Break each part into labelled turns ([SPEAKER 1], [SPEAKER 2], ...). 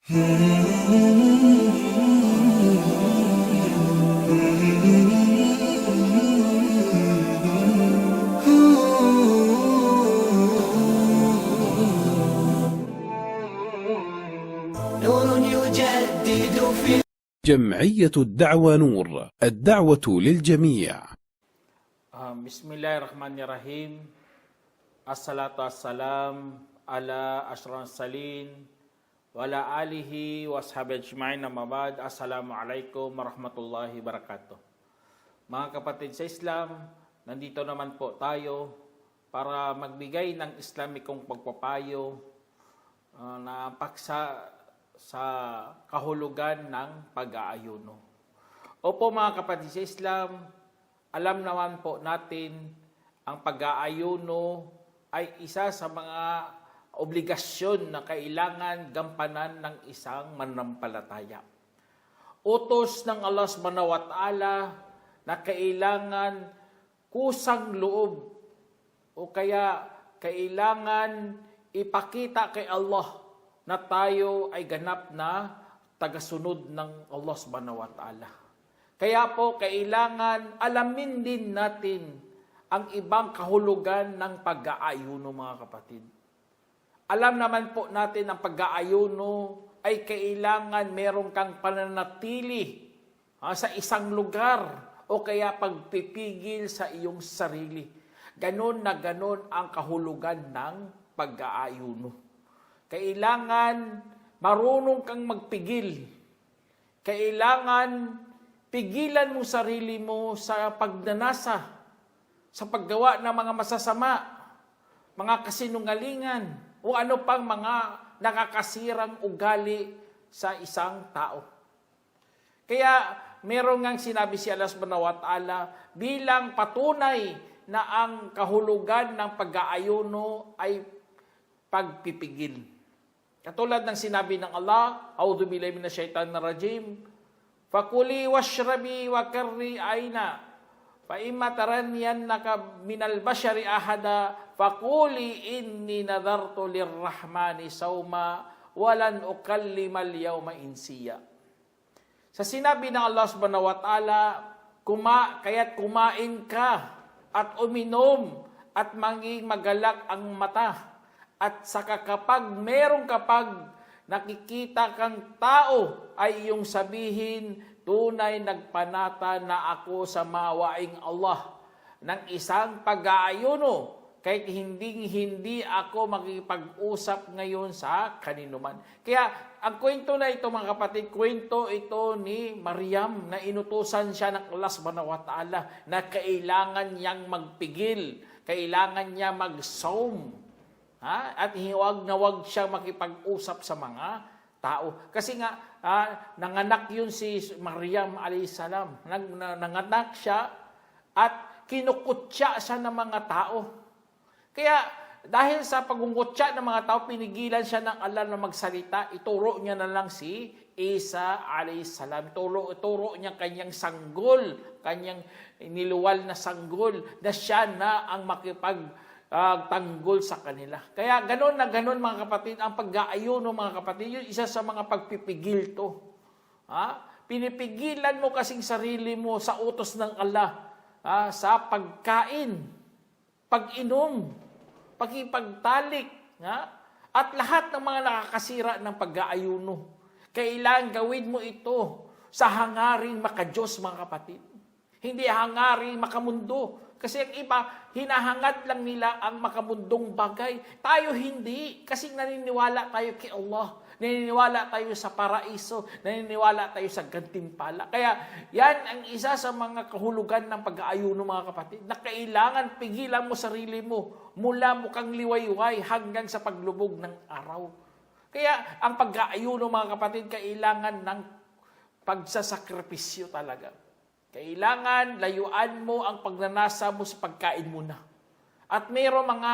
[SPEAKER 1] نور يجدد في
[SPEAKER 2] جمعية الدعوة نور، الدعوة للجميع.
[SPEAKER 3] Bismillahirrahmanirrahim. Assalatu wassalam ala asyrafil salin wala alihi washabi ajma'in, amma ba'd. Assalamualaikum warahmatullahi wabarakatuh. Mga kapatid sa Islam, nandito naman po tayo para magbigay ng Islamikong pagpapayo na paksa sa kahulugan ng pag-aayuno. Opo mga kapatid sa Islam, alam naman po natin ang pag-aayuno ay isa sa mga obligasyon na kailangan gampanan ng isang mananampalataya. Utos ng Allah Subhanahu wa Ta'ala na kailangan kusang loob o kaya kailangan ipakita kay Allah na tayo ay ganap na tagasunod ng Allah Subhanahu wa Ta'ala. Kaya po kailangan alamin din natin ang ibang kahulugan ng pag-aayuno, mga kapatid. Alam naman po natin ang pag-aayuno ay kailangan meron kang pananatili sa isang lugar o kaya pagpipigil sa iyong sarili. Ganon na ganon ang kahulugan ng pag-aayuno. Kailangan marunong kang magpigil. Kailangan pigilan mo sarili mo sa pagnanasa, sa paggawa ng mga masasama, mga kasinungalingan, o ano pang mga nakakasirang ugali sa isang tao. Kaya meron ngang sinabi si Allah Subhanahu wa Ta'ala bilang patunay na ang kahulugan ng pag-aayuno ay pagpipigil. Katulad ng sinabi ng Allah, A'udhu billahi minasyaitanir rajim, fakuli washrabi wa karri aina fa imma taranniyannaka minal bashari ahada fakuli inni nadartu lirrahmani sawma walan ukallimal yawma insiya. Sa sinabi ng Allah Subhanahu wa Ta'ala, kaya't kumain ka at uminom at maging magalak ang mata. At saka kapag nakikita kang tao ay iyong sabihin, tunay nagpanata na ako sa mawaing Allah ng isang pag-aayuno, kahit hindi ako makipag-usap ngayon sa kaninuman. Kaya ang kwento na ito, mga kapatid, kwento ito ni Maryam na inutusan siya ng Allah Subhanahu wa Ta'ala na kailangan niyang magpigil, kailangan niya mag-saum. At huwag siya makipag-usap sa mga tao. Kasi nga, nanganak yun si Maryam alayhis salam. Nanganak siya at kinukutya siya ng mga tao. Kaya dahil sa pagungkutya ng mga tao, pinigilan siya ng Allah na magsalita. Ituro niya na lang si Isa alayhis salam. Ituro niya kanyang sanggol, kanyang niluwal na sanggol, na siya na ang tanggol sa kanila. Kaya ganon na ganon, mga kapatid, ang pag-aayuno, mga kapatid, yun isa sa mga pagpipigil to. Pinipigilan mo kasing sarili mo sa utos ng Allah, sa pagkain, pag-inom, pagkipagtalik, at lahat ng mga nakakasira ng pag-aayuno. Kailangan gawin mo ito sa hangaring makadiyos, mga kapatid. Hindi hangaring makamundo. Kasi ang iba, hinahangad lang nila ang makamundong bagay. Tayo hindi. Kasi naniniwala tayo kay Allah. Naniniwala tayo sa paraiso. Naniniwala tayo sa gantimpala. Kaya yan ang isa sa mga kahulugan ng pag-aayuno, mga kapatid, na kailangan pigilan mo sarili mo mula mukang liwayway hanggang sa paglubog ng araw. Kaya ang pag-aayuno, mga kapatid, kailangan ng pagsasakripisyo talaga. Kailangan layuan mo ang pagnanasa mo sa pagkain muna. At mayroong mga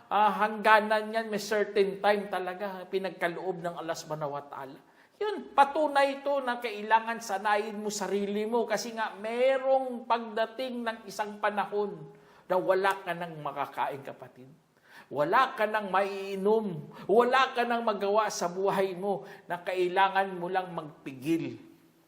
[SPEAKER 3] hangganan yan, may certain time talaga pinagkaloob ng Allah Subhanahu wa Ta'ala. Yun, patunay ito na kailangan sanayin mo sarili mo kasi nga merong pagdating ng isang panahon na wala ka nang makakain, kapatid. Wala ka nang maiinom. Wala ka nang magawa sa buhay mo na kailangan mo lang magpigil.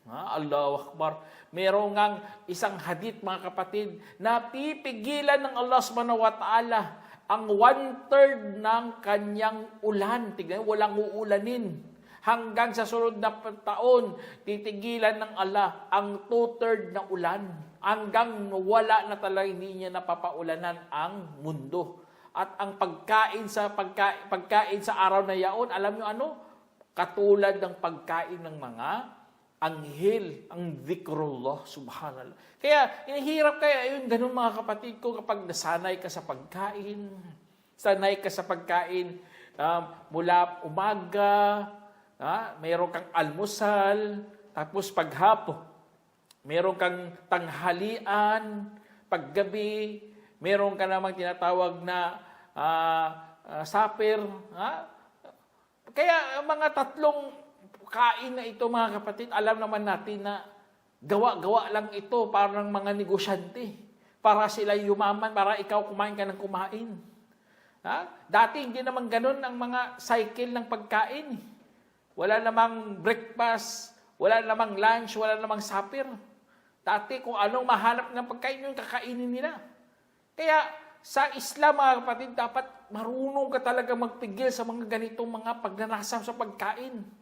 [SPEAKER 3] Allahu Akbar. Merong ngang isang hadith, mga kapatid, na pipigilan ng Allah subhanahu wa ta'ala ang 1/3 ng kanyang ulan. Tignan, walang uulanin. Hanggang sa sunod na taon, titigilan ng Allah ang 2/3 na ulan. Hanggang wala na talaga, hindi niya napapaulanan ang mundo. At ang pagkain sa araw na yaon, alam niyo ano? Katulad ng pagkain ng mga anghel, ang dhikrullah, subhanallah. Kaya, inahirap kaya yun, ganun mga kapatid ko, kapag nasanay ka sa pagkain, sanay ka sa pagkain mula umaga, mayroon kang almusal, tapos paghapon, mayroon kang tanghalian, paggabi, meron ka namang tinatawag na supper. Kaya mga tatlong kain na ito, mga kapatid, alam naman natin na gawa-gawa lang ito para ng mga negosyante. Para sila yumaman, para ikaw kumain ka ng kumain. Dati hindi naman ganun ang mga cycle ng pagkain. Wala namang breakfast, wala namang lunch, wala namang supper. Dati kung anong mahanap ng pagkain yun, kakainin nila. Kaya sa Islam, mga kapatid, dapat marunong ka talaga magpigil sa mga ganitong mga pagnanasa sa pagkain.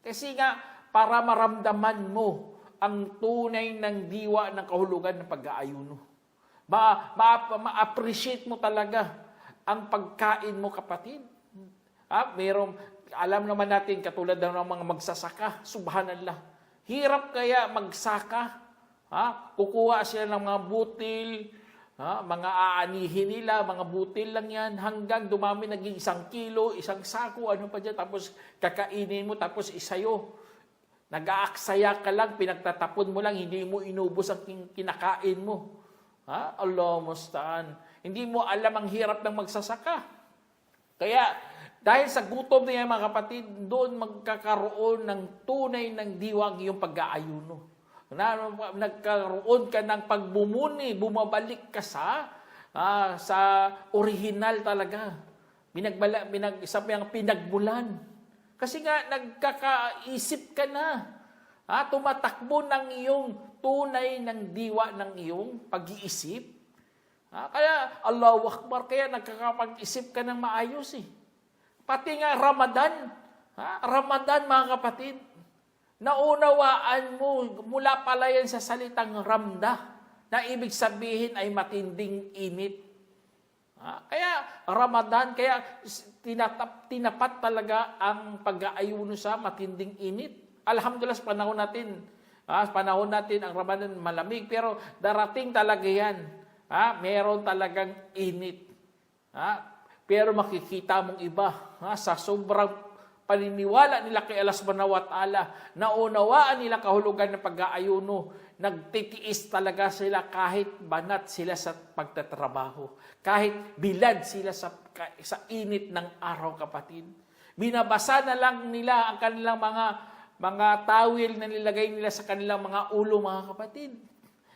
[SPEAKER 3] Kasi nga, para maramdaman mo ang tunay ng diwa ng kahulugan ng pag-aayuno. Ma-appreciate mo talaga ang pagkain mo, kapatid. Alam naman natin, katulad ng mga magsasaka, subhanallah. Hirap kaya magsaka. Kukuha sila ng mga butil, mga aanihin nila, mga butil lang yan, hanggang dumami naging 1 kilo, 1 sako, ano pa dyan, tapos kakainin mo, tapos isayo. Nag-aaksaya ka lang, pinagtatapon mo lang, hindi mo inubos ang kinakain mo. Allah musta'an. Hindi mo alam ang hirap ng magsasaka. Kaya, dahil sa gutom na yan, mga kapatid, doon magkakaroon ng tunay ng diwang iyong pag-aayuno. Nagkaroon ka ng pagbumuni, bumabalik ka sa original talaga. Pinagbulan. Kasi nga, nagkakaisip ka na. Tumatakbo ng iyong tunay ng diwa ng iyong pag-iisip. Kaya, Allahu Akbar, kaya nagkakapag-isip ka ng maayos eh. Pati nga Ramadan. Ramadan, mga kapatid. Naunawaan mo, mula pala yan sa salitang ramda, na ibig sabihin ay matinding init. Kaya Ramadan, kaya tinapat talaga ang pag-aayuno sa matinding init. Alhamdulillah, panahon natin ang Ramadan malamig, pero darating talaga yan. Meron talagang init. Pero makikita mong iba, sa sobrang paniniwala nila kay Allah subhanahu wa ta'ala, naunawaan nila kahulugan ng pag-aayuno, nagtitiis talaga sila kahit banat sila sa pagtatrabaho, kahit bilad sila sa init ng araw, kapatid. Binabasa na lang nila ang kanilang mga tawil na nilagay nila sa kanilang mga ulo, mga kapatid.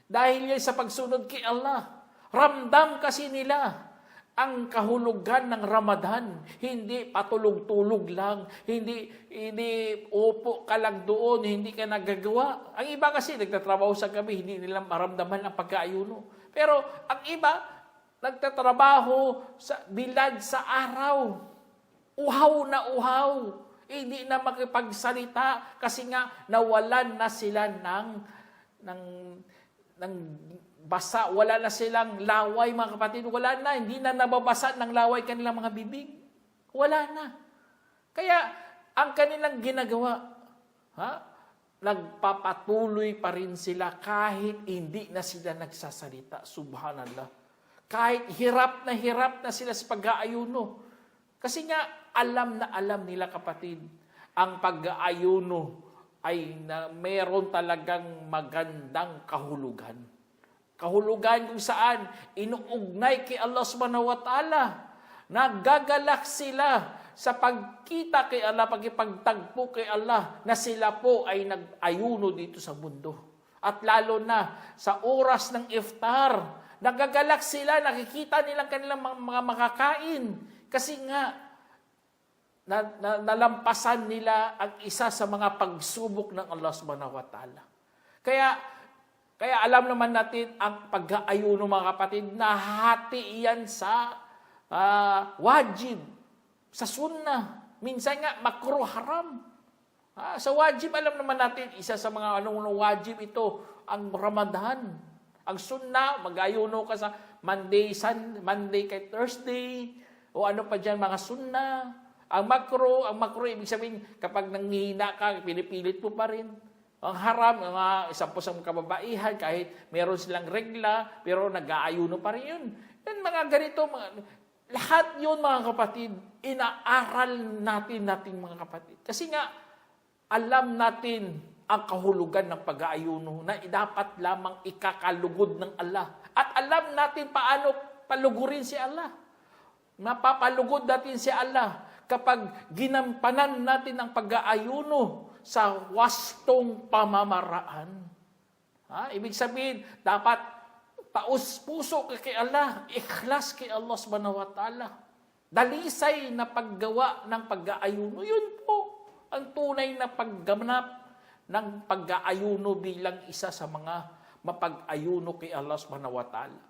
[SPEAKER 3] Dahil yan sa pagsunod kay Allah. Ramdam kasi nila ang kahulugan ng Ramadan. Hindi patulog-tulog lang, hindi upo ka lang doon, hindi ka nagagawa. Ang iba kasi nagtatrabaho sa gabi, hindi nila maramdaman ang pagkaayuno. Pero ang iba, nagtatrabaho sa bilad sa araw. Uhaw na uhaw. Hindi na makipagsalita kasi nga nawalan na sila ng basa, wala na silang laway, mga kapatid. Wala na, hindi na nababasa ng laway kanilang mga bibig. Wala na. Kaya, ang kanilang ginagawa, nagpapatuloy pa rin sila kahit hindi na sila nagsasalita. Subhanallah. Kahit hirap na sila sa pag-aayuno. Kasi nga, alam na alam nila, kapatid, ang pag-aayuno ay meron talagang magandang kahulugan. Kahulugan kung saan inuugnay kay Allah subhanahu wa ta'ala. Nagagalak sila sa pagkita kay Allah, pagkipagtagpo kay Allah, na sila po ay nag-ayuno dito sa mundo. At lalo na sa oras ng iftar, nagagalak sila, nakikita nilang kanilang mga makakain. Kasi nga, nalampasan nila ang isa sa mga pagsubok ng Allah subhanahu wa ta'ala. Kaya alam naman natin ang pag-aayuno mga kapatid, nahati yan sa wajib, sa sunnah. Minsan nga, makruh, haram. Sa wajib, alam naman natin, isa sa mga wajib ito, ang Ramadan. Ang sunnah, mag-ayuno ka sa Monday kay Thursday, o ano pa dyan, mga sunnah. Ang makruh, ibig sabihin, kapag nanghihina ka, pinipilit mo pa rin. Ang haram, mga isang kababaihan, kahit meron silang regla, pero nag-aayuno pa rin yun. Yan, mga ganito, lahat yun mga kapatid, inaaral natin mga kapatid. Kasi nga, alam natin ang kahulugan ng pag-aayuno na dapat lamang ikakalugod ng Allah. At alam natin paano palugurin si Allah. Mapapalugod natin si Allah kapag ginampanan natin ang pag-aayuno sa wastong pamamaraan. Ibig sabihin, dapat taos puso kay Allah, ikhlas kay Allah subhanahu wa ta'ala. Dalisay na paggawa ng pag-aayuno. Yun po ang tunay na pagganap ng pag-aayuno bilang isa sa mga mapag-ayuno kay Allah subhanahu wa ta'ala.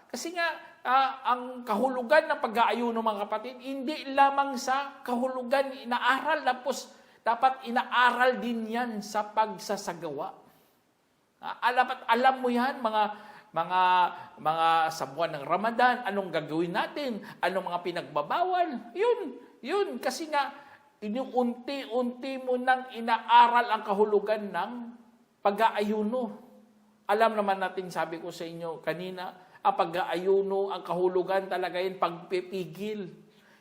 [SPEAKER 3] Kasi nga, ang kahulugan ng pag-aayuno mga kapatid, hindi lamang sa kahulugan inaaral, tapos dapat inaaral din yan sa pagsasagawa. Alam mo yan, mga sa buwan ng Ramadan, anong gagawin natin, anong mga pinagbabawal, yun. Kasi nga, unti-unti mo nang inaaral ang kahulugan ng pag-aayuno. Alam naman natin, sabi ko sa inyo kanina, ang pag-aayuno, ang kahulugan talaga yun, pagpipigil.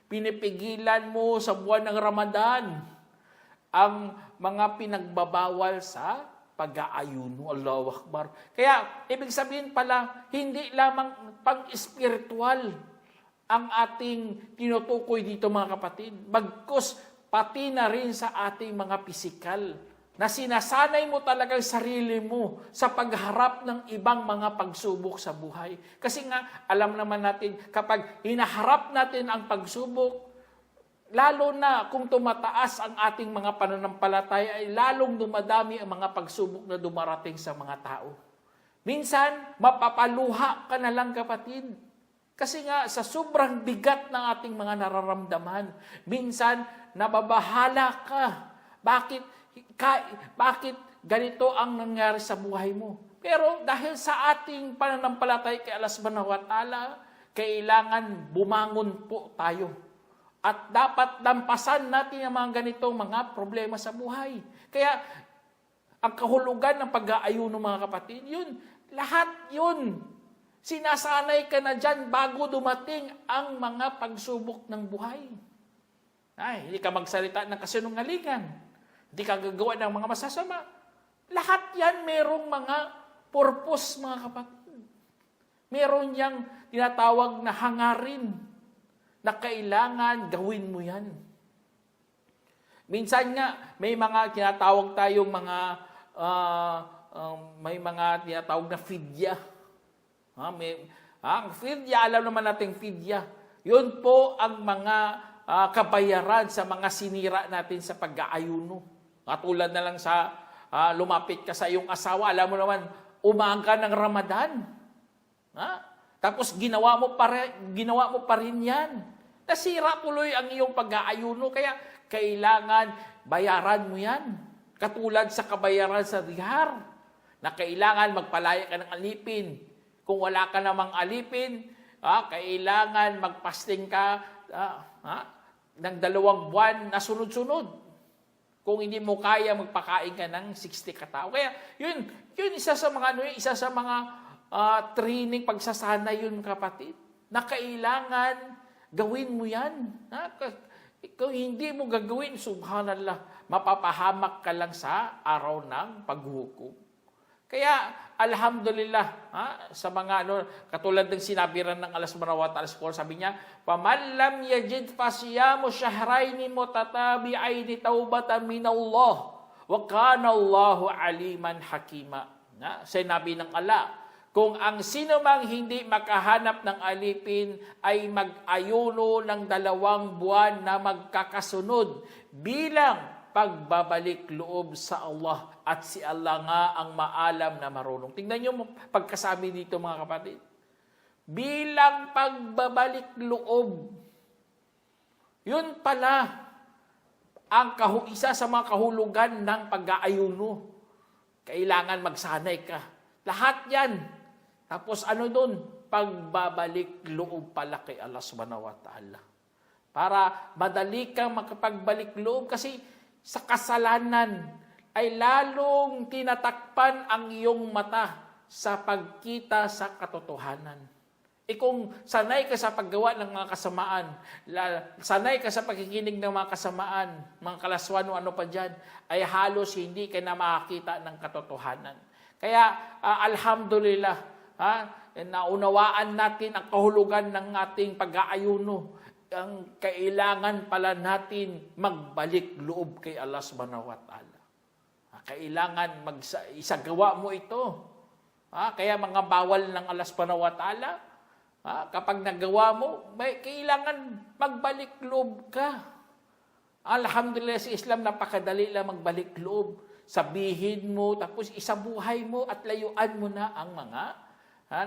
[SPEAKER 3] Pinipigilan mo sa buwan ng Ramadan ang mga pinagbabawal sa pag-aayuno. Allahu Akbar. Kaya, ibig sabihin pala, hindi lamang pang-espiritual ang ating tinutukoy dito mga kapatid. Bagkus, pati na rin sa ating mga pisikal na sinasanay mo talaga ang sarili mo sa pagharap ng ibang mga pagsubok sa buhay. Kasi nga, alam naman natin, kapag hinaharap natin ang pagsubok, lalo na kung tumataas ang ating mga pananampalataya, ay lalong dumadami ang mga pagsubok na dumarating sa mga tao. Minsan, mapapaluha ka na lang kapatid. Kasi nga, sa sobrang bigat ng ating mga nararamdaman, minsan, nababahala ka. Bakit ganito ang nangyari sa buhay mo? Pero dahil sa ating pananampalataya kay Allah subhanahu wa ta'ala, kailangan bumangon po tayo. At dapat dampasan natin ang mga ganitong mga problema sa buhay. Kaya, ang kahulugan ng pag-aayuno mga kapatid, lahat yun. Sinasanay ka na dyan bago dumating ang mga pagsubok ng buhay. Hindi ka magsalita ng kasinungalingan. Hindi ka gagawa ng mga masasama. Lahat yan merong mga purpose, mga kapatid. Meron yang tinatawag na hangarin na kailangan gawin mo yan. Minsan nga, may mga tinatawag tayong may mga tinatawag na fidya. Ang fidya, alam naman natin fidya. Yun po ang mga kabayaran sa mga sinira natin sa pag-aayuno. Katulad na lang sa lumapit ka sa iyong asawa, alam mo naman, umaga ng Ramadan. Tapos ginawa mo pa rin yan. Nasira tuloy ang iyong pag-aayuno, kaya kailangan bayaran mo yan. Katulad sa kabayaran sa dihar, na kailangan magpalaya ka ng alipin. Kung wala ka namang alipin, kailangan magpasting ka ng 2 buwan na sunod-sunod. Kung hindi mo kaya, magpakain ka ng 60 katao. Kaya yun isa sa mga training, pagsasanay yun kapatid, na kailangan gawin mo yan. Kung hindi mo gagawin, subhanallah, mapapahamak ka lang sa araw ng paghukom. Kaya, alhamdulillah, sa mga katulad ng sinabi rin ng Allah subhanahu wa ta'ala, sabi niya, "Faman lam yajid fasiyamu shahraini mutatabi'aini taubatan minallah, wa kana Allahu aliman hakima." Sinabi ng Allah, kung ang sino mang hindi makahanap ng alipin ay mag-ayuno ng 2 buwan na magkakasunod bilang pagbabalik loob sa Allah, at si Allah nga ang maalam na marunong. Tingnan nyo pagkasabi dito mga kapatid. Bilang pagbabalik loob. Yun pala ang isa sa mga kahulugan ng pag-aayuno. Kailangan magsanay ka. Lahat yan. Tapos ano doon? Pagbabalik loob pala kay Allah subhanahu wa ta'ala. Para madali kang makapagbalik loob, kasi sa kasalanan ay lalong tinatakpan ang iyong mata sa pagkita sa katotohanan. Kung sanay ka sa paggawa ng mga kasamaan, sanay ka sa pakikinig ng mga kasamaan, mga kalaswan o ano pa dyan, ay halos hindi ka na makakita ng katotohanan. Kaya alhamdulillah, naunawaan natin ang kahulugan ng ating pag-aayuno. Ang kailangan pala natin magbalik loob kay Allah subhanahu wa ta'ala. Kailangan isagawa mo ito. Kaya mga bawal ng Allah subhanahu wa ta'ala, kapag nagawa mo, kailangan magbalik loob ka. Alhamdulillah sa Islam, napakadali lang magbalik loob. Sabihin mo, tapos isabuhay mo at layuan mo na ang mga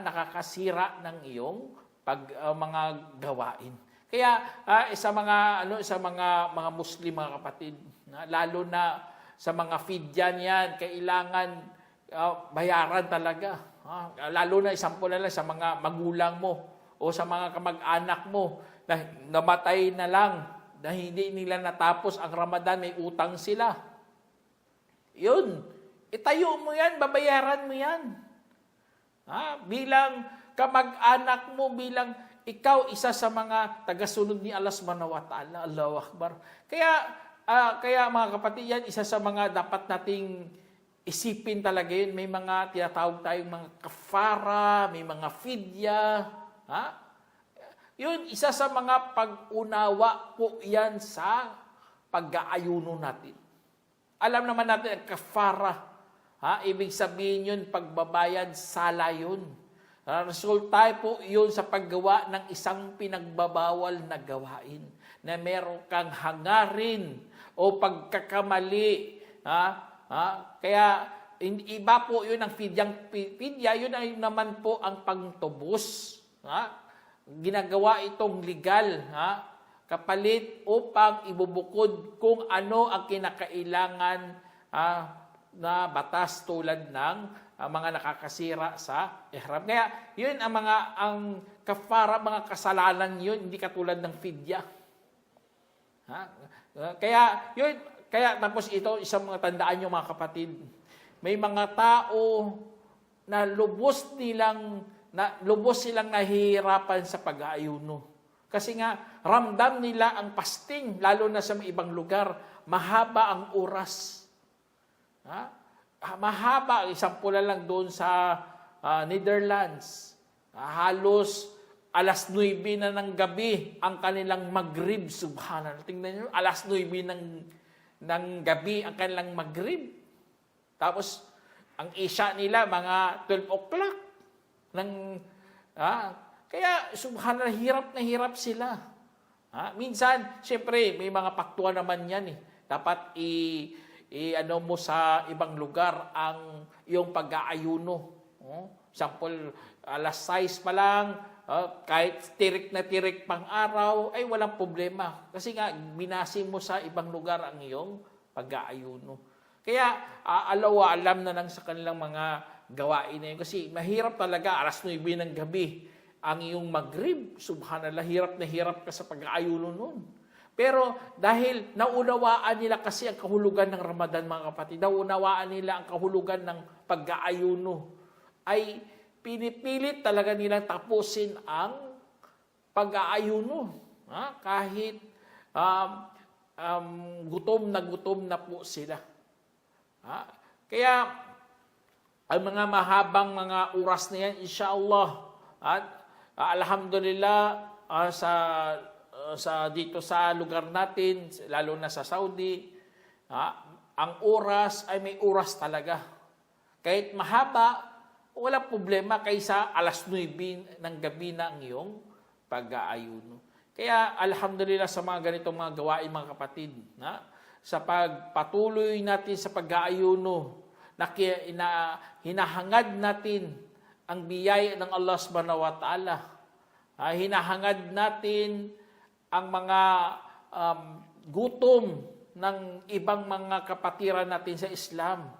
[SPEAKER 3] nakakasira ng iyong mga gawain. Kaya sa mga Muslim, mga kapatid, lalo na sa mga fidyan yan, kailangan bayaran talaga. Lalo na example na lang sa mga magulang mo o sa mga kamag-anak mo na namatay na lang, na hindi nila natapos ang Ramadan, may utang sila. Yun, itayo mo yan, babayaran mo yan. Bilang kamag-anak mo, bilang ikaw isa sa mga tagasunod ni Allah subhanahu wa ta'ala. Allahu Akbar. Kaya mga kapatid, yan isa sa mga dapat nating isipin talaga yun. May mga tinatawag tayong mga kafara, may mga fidya. Yun, isa sa mga pag-unawa po yan sa pag-aayuno natin. Alam naman natin ang kafara. Ibig sabihin yun, pagbabayad, sala yun. Resulta po yun sa paggawa ng isang pinagbabawal na gawain na meron kang hangarin o pagkakamali. Kaya iba po yun ang fidya, yun ay naman po ang pagtubos. Ginagawa itong legal, kapalit upang ibubukod kung ano ang kinakailangan na batas tulad ng mga nakakasira sa ihram. Kaya yun ang kafara, mga kasalanan yun, hindi katulad ng fidya. Kaya tapos ito, isang mga tandaan nyo mga kapatid, may mga tao na lubos silang nahihirapan sa pag-aayuno. Kasi nga, ramdam nila ang fasting, lalo na sa ibang lugar, mahaba ang oras. Mahaba, example lang doon sa Netherlands. Halos alas 9 na ng gabi ang kanilang Maghrib, subhanallah. Tingnan nyo, alas 9 ng gabi ang kanilang Maghrib. Tapos, ang isya nila, mga 12 o'clock. Kaya, subhanallah, hirap na hirap sila. Minsan, siyempre, may mga paktuan naman yan. Dapat ano mo sa ibang lugar ang iyong pag-aayuno. Example, alas 6 pa lang, kahit tirik na tirik pang araw, ay walang problema. Kasi nga, binasi mo sa ibang lugar ang iyong pag-aayuno. Kaya, alam na lang sa kanilang mga gawain na yun. Kasi mahirap talaga, alas 9 ng gabi, ang iyong Maghrib, subhanallah, hirap na hirap ka sa pag-aayuno nun. Pero dahil naunawaan nila kasi ang kahulugan ng Ramadan, mga kapatid, naunawaan nila ang kahulugan ng pag-aayuno, ay pinipilit talaga nilang tapusin ang pag-aayuno. Kahit gutom na po sila. Kaya ang mga mahabang mga oras na yan, insyaAllah, alhamdulillah, dito sa lugar natin, lalo na sa Saudi, ang oras ay may oras talaga. Kahit mahaba, wala problema kaysa alas 9 ng gabi na ang iyong pag-aayuno. Kaya alhamdulillah sa mga ganitong mga gawain mga kapatid, sa pagpatuloy natin sa pag-aayuno, hinahangad natin ang biyaya ng Allah subhanahu wa ta'ala. Hinahangad natin ang mga gutom ng ibang mga kapatiran natin sa Islam,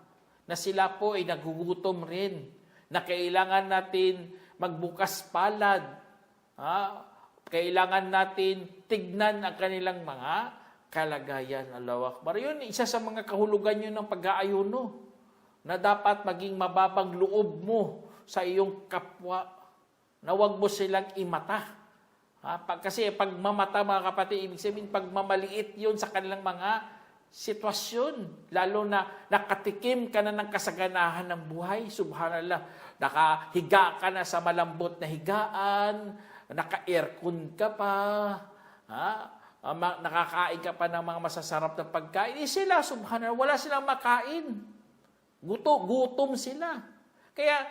[SPEAKER 3] na sila po ay nagugutom rin, na kailangan natin magbukas palad. Kailangan natin tignan ang kanilang mga kalagayan. Allahu Akbar. Yun, isa sa mga kahulugan yun ng pag-aayuno, na dapat maging mababang loob mo sa iyong kapwa, na huwag mo silang imata. Kasi pag mamata, mga kapatid, ibig sabihin pagmamaliit yun sa kanilang mga sitwasyon, lalo na nakatikim ka na ng kasaganahan ng buhay. Subhanallah, nakahiga ka na sa malambot na higaan, naka-aircon ka pa, nakakain ka pa ng mga masasarap na pagkain. Sila, subhanallah, wala silang makain. Gutom sila. Kaya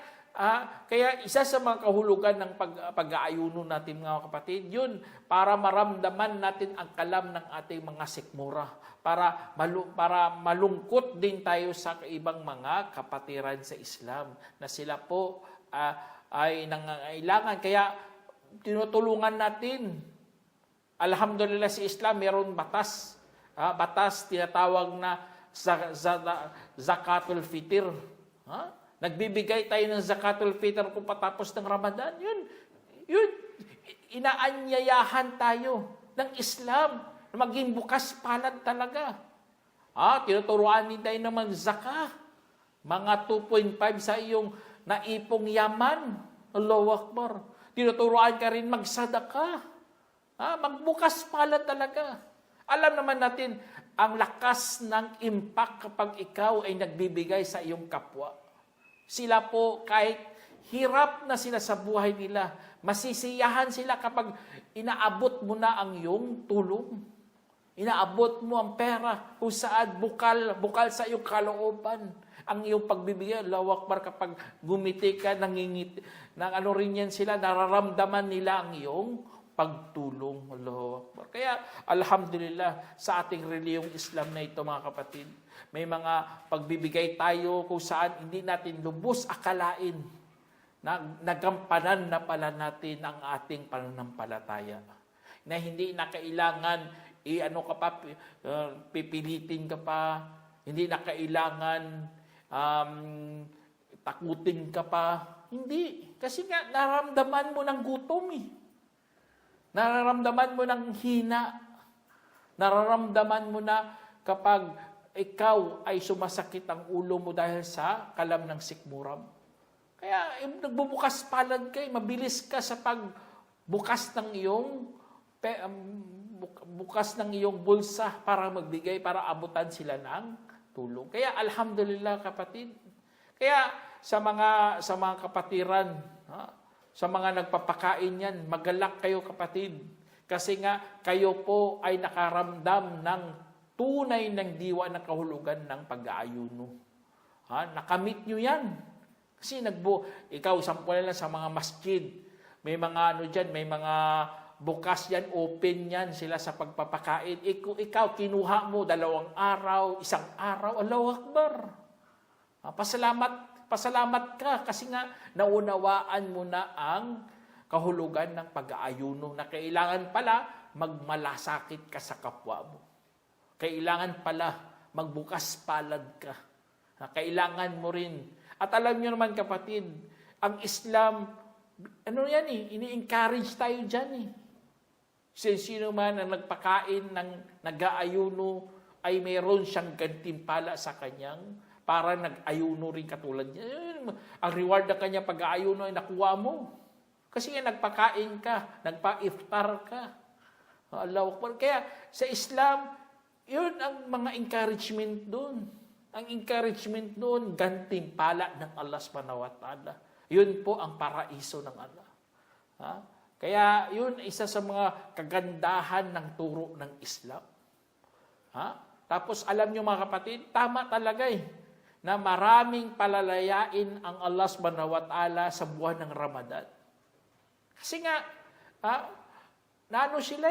[SPEAKER 3] isa sa mga kahulugan ng pag-aayuno natin, mga kapatid, yun, para maramdaman natin ang kalam ng ating mga sikmura, para malungkot din tayo sa ibang mga kapatiran sa Islam, na sila po ay nangangailangan. Kaya tinutulungan natin. Alhamdulillah, si Islam mayroon batas. Batas tinatawag na Zakatul Fitr. Nagbibigay tayo ng Zakatul Fitr kung patapos ng Ramadan. Yun, inaanyayahan tayo ng Islam na maging bukas palad talaga. Tinuturuan din tayo ng zakah. Mga 2.5 sa iyong naipong yaman. Allahu Akbar. Tinuturuan ka rin magsadaka. Magbukas palad talaga. Alam naman natin, ang lakas ng impact kapag ikaw ay nagbibigay sa iyong kapwa. Sila po, kahit hirap na sila sa buhay nila, masisiyahan sila kapag inaabot mo na ang iyong tulong. Inaabot mo ang pera kung saan bukal sa iyong kalooban. Ang iyong pagbibigay, Allahu Akbar, kapag gumiti ka, nangingiti, rin yan sila, nararamdaman nila ang iyong pagtulong. Allahu Akbar. Kaya, alhamdulillah, sa ating reliyong Islam na ito, mga kapatid, may mga pagbibigay tayo kung saan hindi natin lubos akalain na nagampanan na pala natin ang ating pananampalataya. Na hindi na kailangan pipilitin ka pa, hindi na kailangan takutin ka pa. Hindi. Kasi nga, nararamdaman mo ng gutom eh. Nararamdaman mo ng hina. Nararamdaman mo na kapag ikaw ay sumasakit ang ulo mo dahil sa kalam ng sikmuram. Kaya nagbubukas palad ka, mabilis ka sa pagbukas ng iyong bulsa para magbigay, para abutan sila ng tulong. Kaya alhamdulillah, kapatid. Kaya sa mga kapatiran, sa mga nagpapakain yan, magalak kayo, kapatid. Kasi nga kayo po ay nakaramdam ng tunay ng diwa ng kahulugan ng pag-aayuno. Nakamit nyo yan. Kasi ikaw, sample lang sa mga masjid. May mga may mga bukas yan, open yan sila sa pagpapakain. Ikaw, kinuha mo 2 araw, 1 araw, Allahu Akbar. Pasalamat ka kasi nga naunawaan mo na ang kahulugan ng pag-aayuno, na kailangan pala magmalasakit ka sa kapwa mo. Kailangan pala magbukas palad ka. Kailangan mo rin. At alam niyo naman, kapatid, ang Islam, ini-encourage tayo dyan . Sino man ang nagpakain ng nag-aayuno ay mayroon siyang gantimpala sa kanyang para nag-ayuno rin katulad niya. Ang reward ng kanyang pag-aayuno ay nakuha mo. Kasi nga nagpakain ka, nagpa-iftar ka. Allahu Akbar. Kaya sa Islam, yun ang mga encouragement doon. Ang encouragement doon, gantimpala ng Allah subhanahu wa ta'ala. Yun po ang paraiso ng Allah. Kaya yun, isa sa mga kagandahan ng turo ng Islam. Tapos alam nyo, mga kapatid, tama talaga . na maraming palalayain ang Allah subhanahu wa ta'ala sa buwan ng Ramadan. Kasi nga, naano sila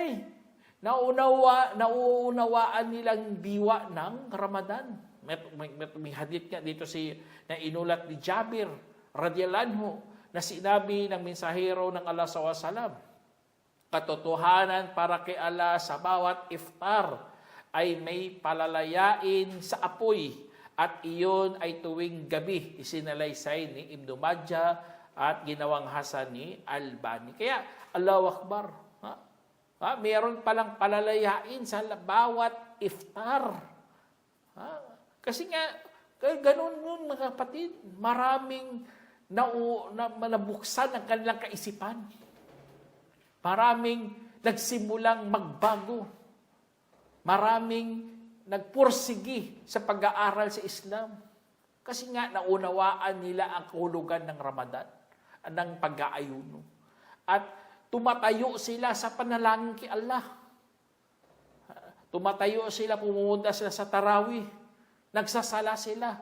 [SPEAKER 3] nauunawaan nilang diwa ng Ramadan. May hadith nga dito na inulat ni Jabir radhiyallahu anhu na sinabi ng mensahero ng Allah SAW, katotohanan para kay Allah sa bawat iftar ay may palalayain sa apoy at iyon ay tuwing gabi. Isinalaysay ni Ibn Majah at ginawang hasan ni Albani. Kaya, Allahu Akbar. Meron palang palalayain sa bawat iftar. Kasi nga, ganun yun mga kapatid. Maraming nabuksan ang kanilang kaisipan. Maraming nagsimulang magbago. Maraming nagpursigi sa pag-aaral sa Islam. Kasi nga, naunawaan nila ang kahulugan ng Ramadan, ng pag-aayuno. At tumatayo sila sa panalangin kay Allah. Tumatayo sila, pumunta sila sa tarawih. Nagsasala sila.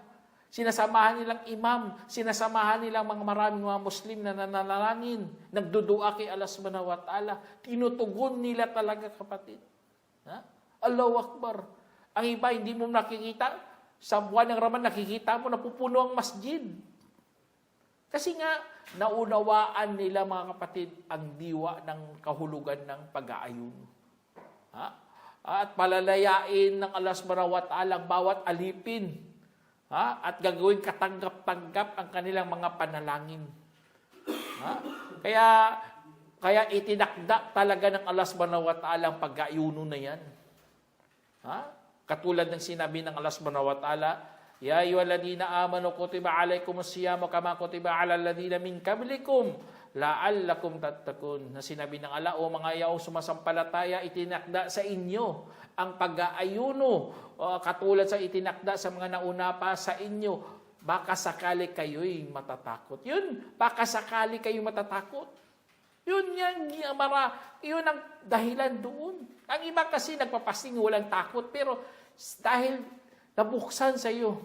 [SPEAKER 3] Sinasamahan nilang imam, sinasamahan nilang maraming mga Muslim na nanalangin, nagdudua kay Allah subhanahu wa ta'ala. Tinutugon nila talaga, kapatid. Allahu Akbar. Ang iba, hindi mo nakikita. Sa buwan ng Ramadan, nakikita mo, napupuno ang masjid. Kasi nga, naunawaan nila, mga kapatid, ang diwa ng kahulugan ng pag-aayuno. At palalayain ng Allah subhanahu wa ta'ala bawat alipin. At gagawin katanggap-tanggap ang kanilang mga panalangin. Kaya itinakda talaga ng Allah subhanahu wa ta'ala ang pag-aayuno na yan. Katulad ng sinabi ng Allah subhanahu wa ta'ala, Ya ayyuhalladhina amanu kutiba alaykumus siyamu kama kutiba alal ladina min qablikum la'allakum tattaqun. Na sinabi ng Allah, o mga yaong sumasampalataya, itinakda sa inyo ang pag-aayuno katulad sa itinakda sa mga nauna pa sa inyo. Baka sakali kayo'y matatakot. Yun, baka sakali kayo'y matatakot. Yun ang dahilan doon. Ang iba kasi nagpapasting walang takot, pero dahil nabuksan sa iyo,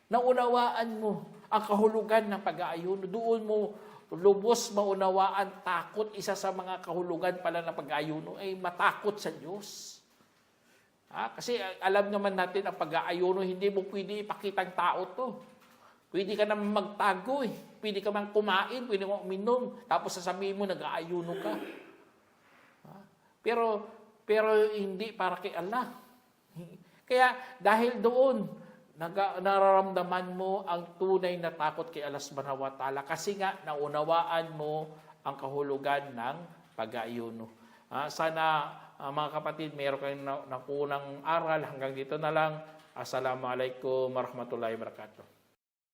[SPEAKER 3] naunawaan mo ang kahulugan ng pag-aayuno, doon mo lubos maunawaan takot. Isa sa mga kahulugan pala ng pag-aayuno ay matakot sa Diyos. Kasi alam naman natin ang pag-aayuno, hindi mo pwede ipakitang tao to. Pwede ka naman magtago Pwede ka man kumain, pwede mo uminom, tapos sasabihin mo nag-aayuno ka. Pero hindi para kay Allah. Kaya dahil doon, nararamdaman mo ang tunay na takot kay Allah subhanahu wa ta'ala kasi nga naunawaan mo ang kahulugan ng pag-aayuno. Sana mga kapatid, meron kayong nakunang aral. Hanggang dito na lang. Assalamualaikum warahmatullahi wabarakatuh.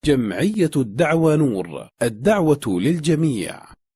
[SPEAKER 2] جمعية الدعوة نور، الدعوة للجميع.